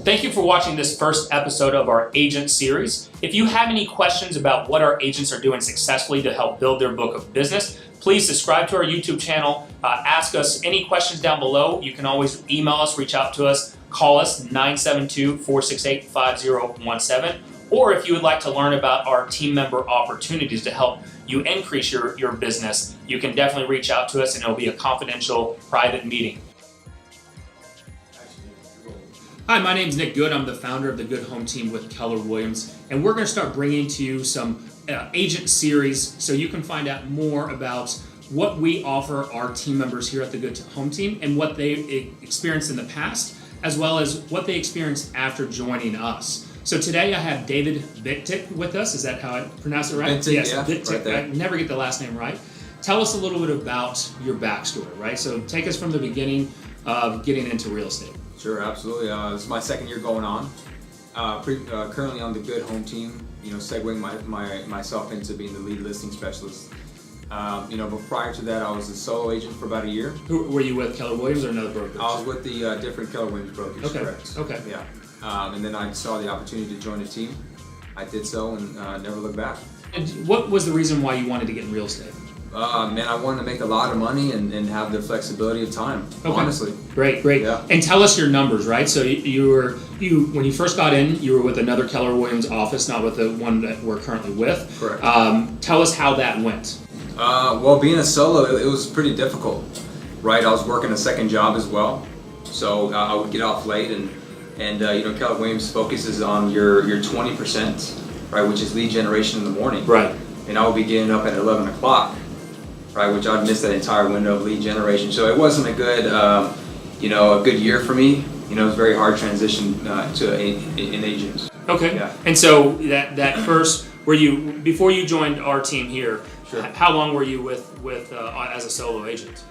Thank you for watching this first episode of our agent series. If you have any questions about what our agents are doing successfully to help build their book of business, please subscribe to our YouTube channel. Ask us any questions down below. You can always email us, reach out to us, call us 972-468-5017. Or if you would like to learn about our team member opportunities to help you increase your business, you can definitely reach out to us and it'll be a confidential private meeting. Hi, my name is Nick Good. I'm the founder of the Good Home Team with Keller Williams, and we're going to start bringing to you some agent series so you can find out more about what we offer our team members here at the Good Home Team and what they experienced in the past, as well as what they experienced after joining us. So today I have David Bittick with us. Is that how I pronounce it right? Bittick, yes, yeah, Bittick. right there. I never get the last name right. Tell us a little bit about your backstory, right? So take us from the beginning of getting into real estate. Sure, absolutely. This is my second year going on. Currently on the Good Home Team, segueing myself into being the lead listing specialist. But prior to that, I was a solo agent for about a year. Who were you with, Keller Williams or another broker? I was with the different Keller Williams brokers, okay. correct. Okay. Yeah. And then I saw the opportunity to join the team. I did so and never looked back. And what was the reason why you wanted to get in real estate? I wanted to make a lot of money and have the flexibility of time, honestly. Great. Yeah. And tell us your numbers, right? So you when you first got in, you were with another Keller Williams office, not with the one that we're currently with. Correct. Tell us how that went. Well, being a solo, it was pretty difficult, right? I was working a second job as well, so I would get off late, and Keller Williams focuses on your 20%, right, which is lead generation in the morning. Right. And I would be getting up at 11 o'clock. Right, which I'd missed that entire window of lead generation. So it wasn't a good, a good year for me. It was a very hard transition to an agent. Okay. Yeah. And so that first, before you joined our team here? Sure. How long were you with as a solo agent?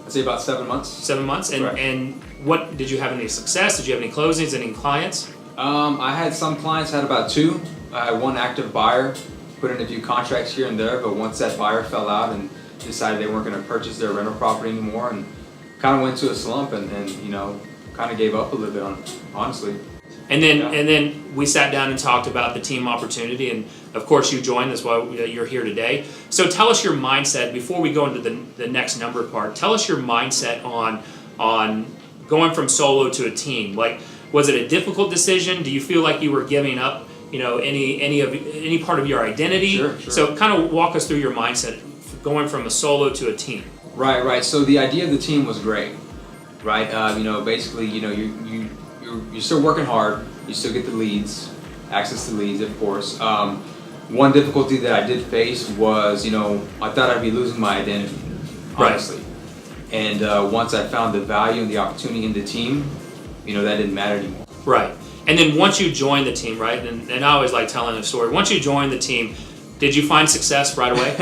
I'd say about 7 months. 7 months. And Correct. and what did you have any success? Did you have any closings? Any clients? I had some clients. Had about 2. I had one active buyer. Put in a few contracts here and there, but once that buyer fell out and decided they weren't going to purchase their rental property anymore, and kind of went to a slump and kind of gave up a little bit honestly. And then we sat down and talked about the team opportunity, and of course you joined. That's why you're here today. So tell us your mindset before we go into the next number part. Tell us your mindset on going from solo to a team. Like, was it a difficult decision? Do you feel like you were giving up any part of your identity? Sure. So kind of walk us through your mindset going from a solo to a team. Right. So the idea of the team was great, right? Basically, you're still working hard. You still get the leads, access to leads, of course. One difficulty that I did face was, I thought I'd be losing my identity, honestly. Right. And once I found the value and the opportunity in the team, that didn't matter anymore. Right. And then once you joined the team, right? And I always like telling a story. Once you joined the team, did you find success right away?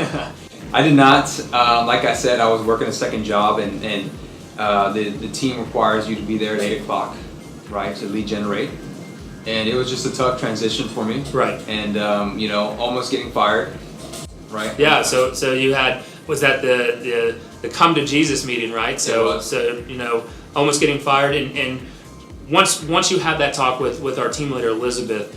I did not. Like I said, I was working a second job, and the team requires you to be there at 8 o'clock, right, to lead generate. And it was just a tough transition for me. Right. And, almost getting fired, right? Yeah, so you had, was that the come to Jesus meeting, right? So almost getting fired. And once you had that talk with our team leader, Elizabeth,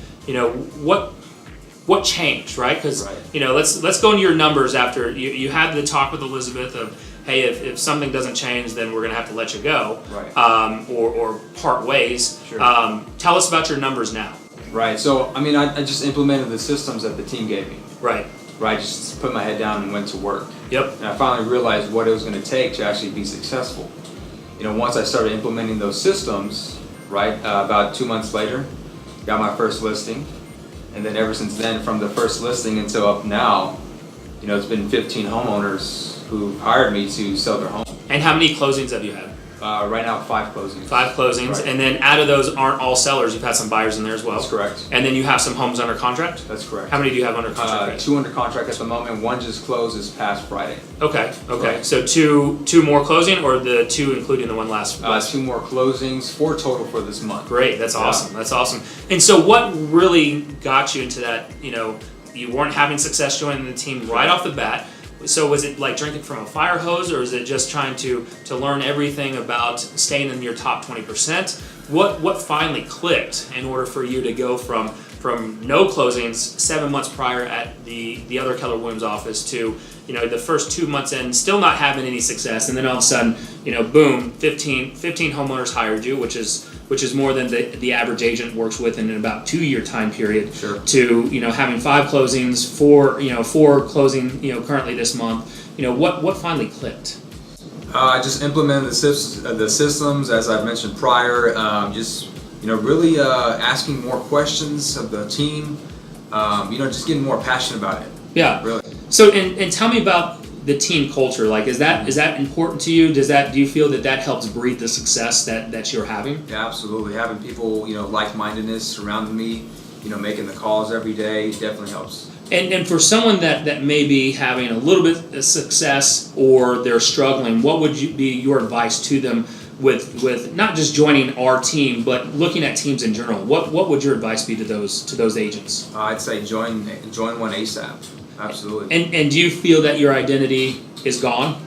what changed, right? Because let's go into your numbers after you had the talk with Elizabeth of, hey, if something doesn't change, then we're going to have to let you go, right? Or part ways. Sure. Tell us about your numbers now. Right. So I just implemented the systems that the team gave me. Right. Right. Just put my head down and went to work. Yep. And I finally realized what it was going to take to actually be successful. Once I started implementing those systems, right, about 2 months later, got my first listing. And then ever since then, from the first listing until up now, it's been 15 homeowners who hired me to sell their home. And how many closings have you had? Right now, 5 closings. 5 closings, right. And then out of those aren't all sellers. You've had some buyers in there as well. That's correct. And then you have some homes under contract? That's correct. How many do you have under contract? 2 under contract at the moment. 1 just closed this past Friday. Okay. Right. So two more closing, or the 2 including the one last? 2 more closings, 4 total for this month. Great, that's awesome. That's awesome. And so what really got you into that, you weren't having success joining the team right off the bat. So was it like drinking from a fire hose, or is it just trying to learn everything about staying in your top 20%? what finally clicked in order for you to go from no closings 7 months prior at the other Keller Williams office to the first 2 months in still not having any success, and then all of a sudden boom, 15 homeowners hired you, which is more than the average agent works with in about 2-year time period. Sure. To having 5 closings, 4 closing currently this month. What finally clicked? I just implemented the systems as I've mentioned prior. Just really asking more questions of the team. Just getting more passionate about it. Yeah. Really. So and tell me about the team culture. Like, is that important to you? Do you feel that helps breed the success that you're having? Yeah, absolutely. Having people like-mindedness surrounding me, making the calls every day definitely helps. And for someone that may be having a little bit of success or they're struggling, what would be your advice to them with not just joining our team, but looking at teams in general? What would your advice be to those agents? I'd say join one ASAP. Absolutely. And do you feel that your identity is gone?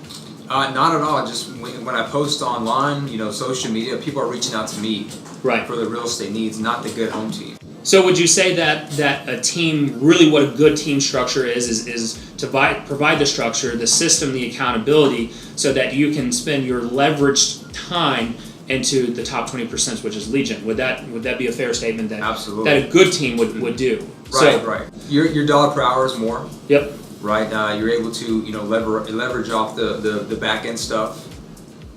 Not at all. Just when I post online, social media, people are reaching out to me Right. for the real estate needs, not the good home team. So would you say that a team, really what a good team structure is to provide the structure, the system, the accountability, so that you can spend your leveraged time into the top 20%, which is lead gen? Would that be a fair statement that Absolutely. that a good team would do? Right. Your dollar per hour is more. Yep. Right. You're able to leverage off the back end stuff,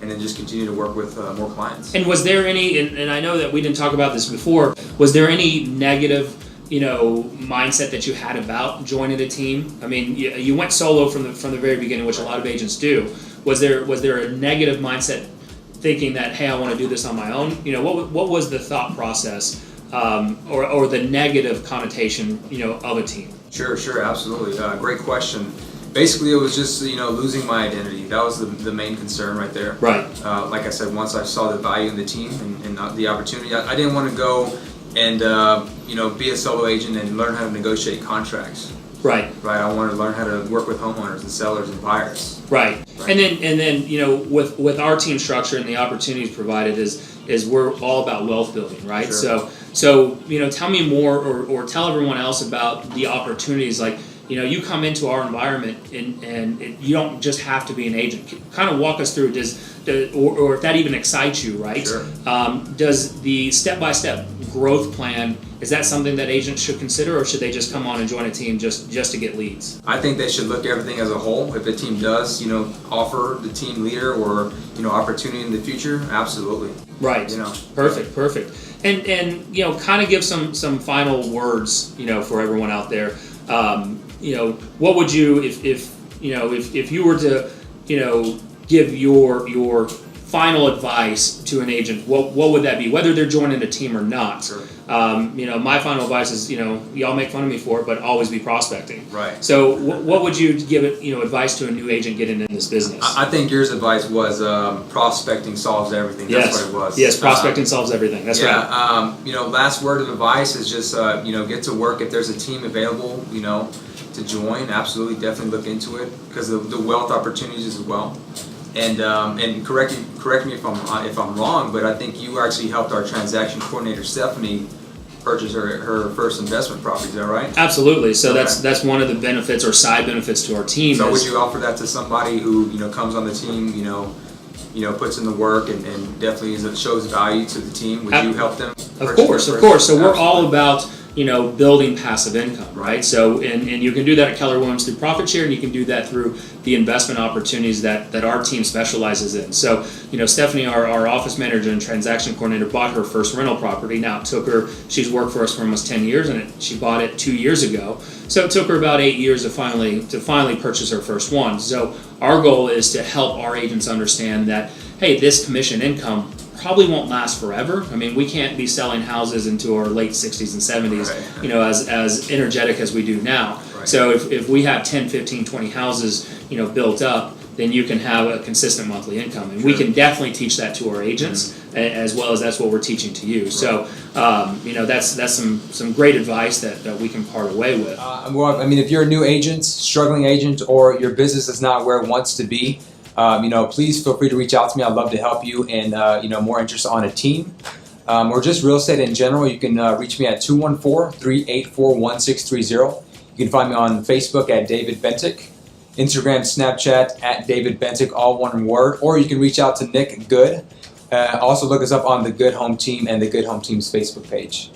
and then just continue to work with more clients. And was there any? And I know that we didn't talk about this before. Was there any negative mindset that you had about joining a team? I mean, you went solo from the very beginning, which a lot of agents do. Was there a negative mindset, thinking that, hey, I want to do this on my own? What was the thought process, or the negative connotation, of a team? Sure, absolutely. Great question. Basically, it was just losing my identity. That was the main concern right there. Right. Like I said, once I saw the value in the team and the opportunity, I didn't want to go and be a solo agent and learn how to negotiate contracts. Right. Right. I wanted to learn how to work with homeowners and sellers and buyers. Right. And then with our team structure and the opportunities provided is we're all about wealth building, right? Sure. So tell me more or tell everyone else about the opportunities. Like, you come into our environment and you don't just have to be an agent. Kind of walk us through, or if that even excites you, right? Sure. Does the step-by-step growth plan, is that something that agents should consider, or should they just come on and join a team just to get leads? I think they should look at everything as a whole. If a team does, offer the team leader or, opportunity in the future, absolutely. Right. Perfect. And kind of give some final words, for everyone out there. What would you, if you were to, give your final advice to an agent, what would that be? Whether they're joining a team or not. Sure. My final advice is, y'all make fun of me for it, but always be prospecting. Right. So what would you give advice to a new agent getting in this business? I think yours advice was prospecting solves everything. That's what it was. Yes, prospecting solves everything. That's right. Last word of advice is just get to work. If there's a team available, to join, absolutely, definitely look into it, because the wealth opportunities as well. And correct me if I'm wrong, but I think you actually helped our transaction coordinator Stephanie purchase her first investment property. Is that right? Absolutely. So that's one of the benefits or side benefits to our team. So would you offer that to somebody who comes on the team, puts in the work and definitely shows value to the team? Would you help them? Of course. So we're all about building passive income, right? So and you can do that at Keller Williams through profit share, and you can do that through the investment opportunities that our team specializes in. So Stephanie, our office manager and transaction coordinator, bought her first rental property. Now it took her, she's worked for us for almost 10 years, and she bought it 2 years ago. So it took her about 8 years to finally purchase her first one. So our goal is to help our agents understand that, hey, this commission income probably won't last forever. I mean, we can't be selling houses into our late 60s and 70s, right. As energetic as we do now. Right. So if we have 10, 15, 20 houses, built up, then you can have a consistent monthly income. And we can definitely teach that to our agents, as well as that's what we're teaching to you. Right. So, that's some great advice that we can part away with. If you're a new agent, struggling agent, or your business is not where it wants to be, please feel free to reach out to me. I'd love to help you, and more interest on a team. or just real estate in general, you can reach me at 214-384-1630. You can find me on Facebook at David Bentick, Instagram, Snapchat at David Bentick, all one word, or you can reach out to Nick Good. Also look us up on the Good Home Team and the Good Home Team's Facebook page.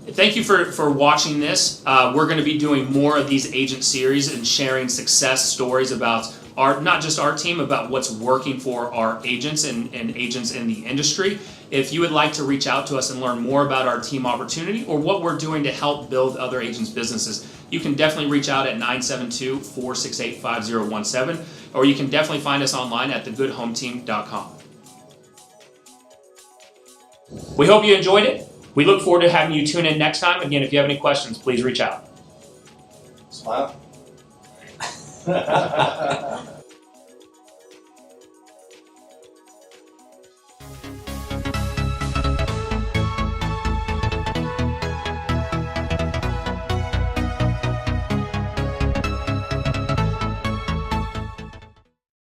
Thank you for watching this. We're going to be doing more of these agent series and sharing success stories about not just our team, about what's working for our agents and agents in the industry. If you would like to reach out to us and learn more about our team opportunity or what we're doing to help build other agents' businesses, you can definitely reach out at 972-468-5017, or you can definitely find us online at thegoodhometeam.com. We hope you enjoyed it. We look forward to having you tune in next time. Again, if you have any questions, please reach out. Smile.